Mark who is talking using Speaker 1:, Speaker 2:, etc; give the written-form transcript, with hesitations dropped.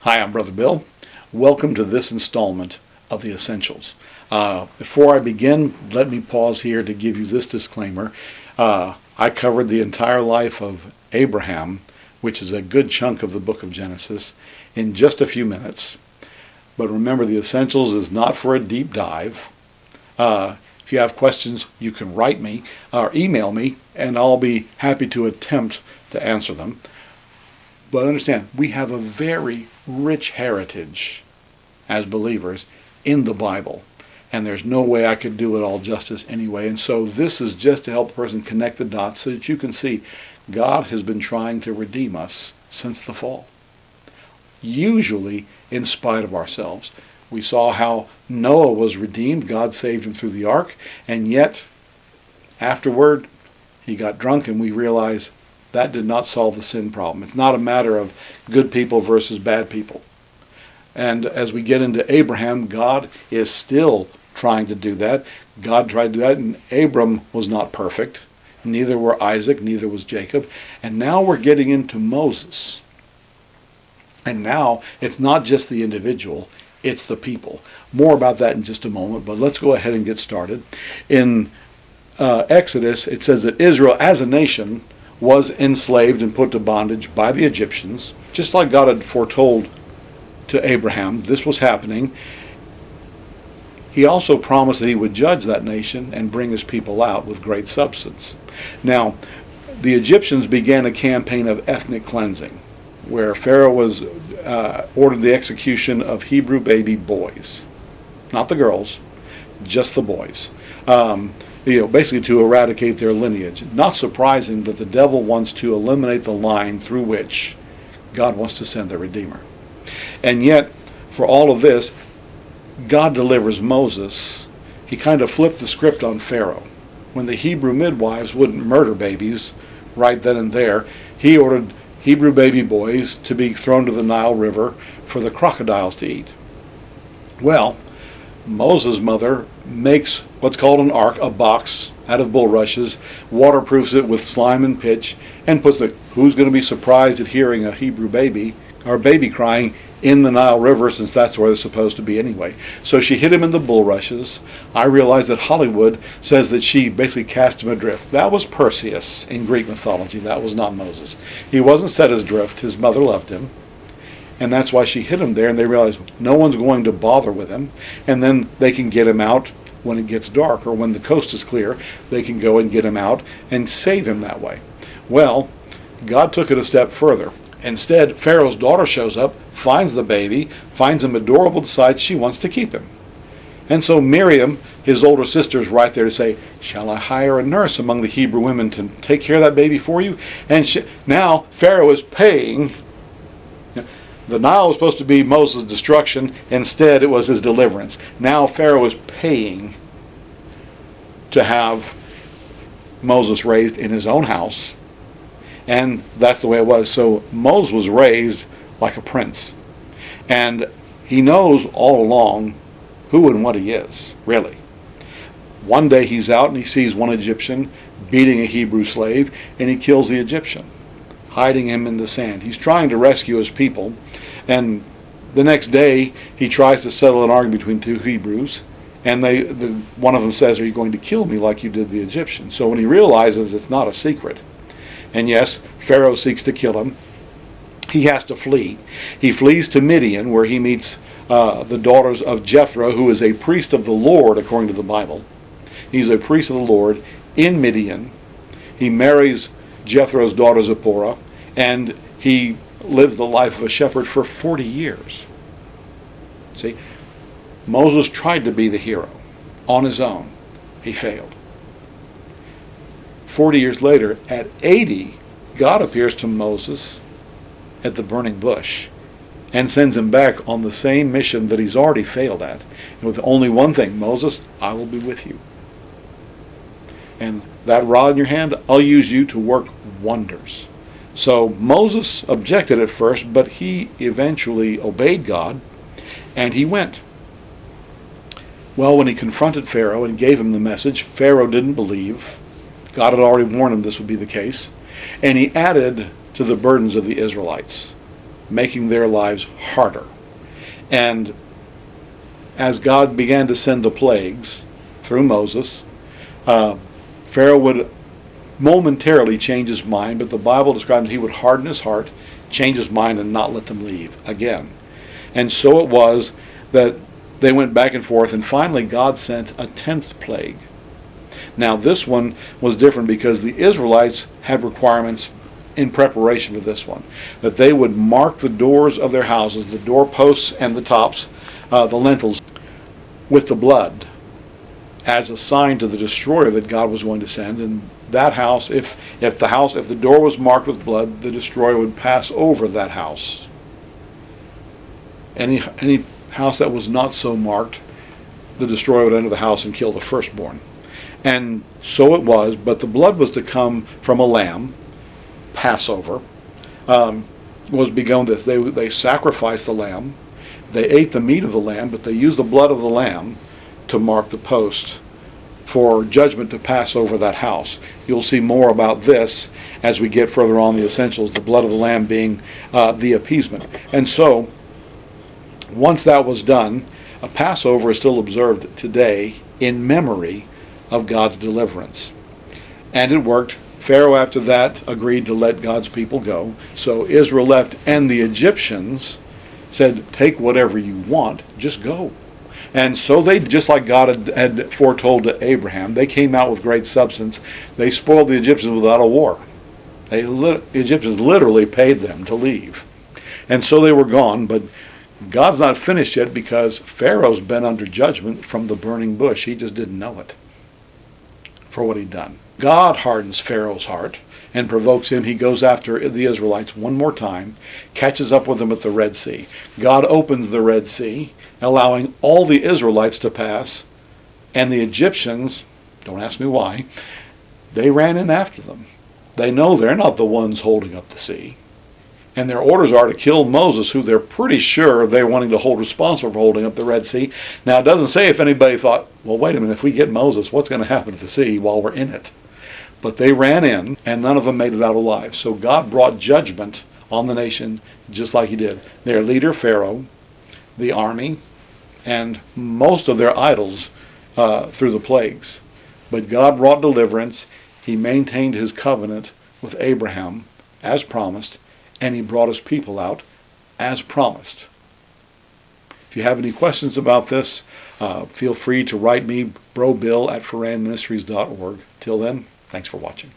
Speaker 1: Hi, I'm Brother Bill. Welcome to this installment of the Essentials. Before I begin, let me pause here to give you this disclaimer. I covered the entire life of Abraham, which is a good chunk of the book of Genesis, in just a few minutes. But remember, the Essentials is not for a deep dive. If you have questions, you can write me or email me, and I'll be happy to attempt to answer them. But understand, we have a very rich heritage as believers in the Bible. And there's no way I could do it all justice anyway. And so this is just to help the person connect the dots so that you can see God has been trying to redeem us since the fall. Usually in spite of ourselves. We saw how Noah was redeemed. God saved him through the ark. And yet, afterward, he got drunk and we realized that did not solve the sin problem. It's not a matter of good people versus bad people. And as we get into Abraham, God is still trying to do that. God tried to do that, and Abram was not perfect. Neither were Isaac, neither was Jacob. And now we're getting into Moses. And now it's not just the individual, it's the people. More about that in just a moment, but let's go ahead and get started. In Exodus, it says that Israel as a nation was enslaved and put to bondage by the Egyptians, just like God had foretold to Abraham. This was happening. He also promised that he would judge that nation and bring his people out with great substance. Now, the Egyptians began a campaign of ethnic cleansing, where Pharaoh was ordered the execution of Hebrew baby boys. Not the girls, just the boys. Basically to eradicate their lineage. Not surprising that the devil wants to eliminate the line through which God wants to send the Redeemer. And yet, for all of this, God delivers Moses. He kind of flipped the script on Pharaoh. When the Hebrew midwives wouldn't murder babies right then and there, he ordered Hebrew baby boys to be thrown to the Nile River for the crocodiles to eat. Well, Moses' mother makes what's called an ark, a box out of bulrushes, waterproofs it with slime and pitch, and puts who's going to be surprised at hearing a Hebrew baby or baby crying in the Nile River, since that's where they're supposed to be anyway. So she hid him in the bulrushes. I realize that Hollywood says that she basically cast him adrift. That was Perseus in Greek mythology. That was not Moses. He wasn't set adrift. His mother loved him. And that's why she hid him there, and they realized no one's going to bother with him. And then they can get him out when it gets dark, or when the coast is clear. They can go and get him out and save him that way. Well, God took it a step further. Instead, Pharaoh's daughter shows up, finds the baby, finds him adorable, decides she wants to keep him. And so Miriam, his older sister, is right there to say, shall I hire a nurse among the Hebrew women to take care of that baby for you? And now Pharaoh is paying. The Nile was supposed to be Moses' destruction. Instead, it was his deliverance. Now Pharaoh is paying to have Moses raised in his own house. And that's the way it was. So Moses was raised like a prince. And he knows all along who and what he is, really. One day he's out and he sees one Egyptian beating a Hebrew slave, and he kills the Egyptian, hiding him in the sand. He's trying to rescue his people. And the next day he tries to settle an argument between two Hebrews. And one of them says, are you going to kill me like you did the Egyptian? So when he realizes it's not a secret, and yes, Pharaoh seeks to kill him, he has to flee. He flees to Midian, where he meets the daughters of Jethro, who is a priest of the Lord, according to the Bible. He's a priest of the Lord in Midian. He marries Jethro's daughter Zipporah, and he lives the life of a shepherd for 40 years. See, Moses tried to be the hero on his own. He failed. 40 years later, at 80, God appears to Moses at the burning bush and sends him back on the same mission that he's already failed at. And with only one thing, Moses, I will be with you. And that rod in your hand, I'll use you to work wonders. So Moses objected at first, but he eventually obeyed God, and he went. Well, when he confronted Pharaoh and gave him the message, Pharaoh didn't believe. God had already warned him this would be the case. And he added to the burdens of the Israelites. making their lives harder. And as God began to send the plagues through Moses, Pharaoh would momentarily change his mind, but the Bible describes he would harden his heart, change his mind, and not let them leave again. And so it was that they went back and forth, and finally God sent a 10th plague. Now this one was different because the Israelites had requirements in preparation for this one, that they would mark the doors of their houses, the doorposts and the tops, the lintels, with the blood as a sign to the destroyer that God was going to send. And that house, if the door was marked with blood, the destroyer would pass over that house. Any house that was not so marked, the destroyer would enter the house and kill the firstborn. And so it was, but the blood was to come from a lamb. Passover was begun this. They sacrificed the lamb. They ate the meat of the lamb, but they used the blood of the lamb to mark the post for judgment to pass over that house. You'll see more about this as we get further on the essentials, the blood of the lamb being the appeasement. And so, once that was done, a Passover is still observed today in memory of God's deliverance. And it worked. Pharaoh after that agreed to let God's people go. So Israel left, and the Egyptians said, take whatever you want, just go. And so they, just like God had foretold to Abraham, they came out with great substance. They spoiled the Egyptians without a war. The Egyptians literally paid them to leave. And so they were gone, but God's not finished yet because Pharaoh's been under judgment from the burning bush. He just didn't know it for what he'd done. God hardens Pharaoh's heart and provokes him. He goes after the Israelites one more time, catches up with them at the Red Sea. God opens the Red Sea, allowing all the Israelites to pass, and the Egyptians, don't ask me why, they ran in after them. They know they're not the ones holding up the sea. And their orders are to kill Moses, who they're pretty sure they're wanting to hold responsible for holding up the Red Sea. Now, it doesn't say if anybody thought, well, wait a minute, if we get Moses, what's going to happen to the sea while we're in it? But they ran in, and none of them made it out alive. So God brought judgment on the nation just like he did. Their leader, Pharaoh, the army, and most of their idols through the plagues. But God brought deliverance. He maintained his covenant with Abraham as promised, and he brought his people out as promised. If you have any questions about this, feel free to write me, brobill@foranministries.org. Till then, thanks for watching.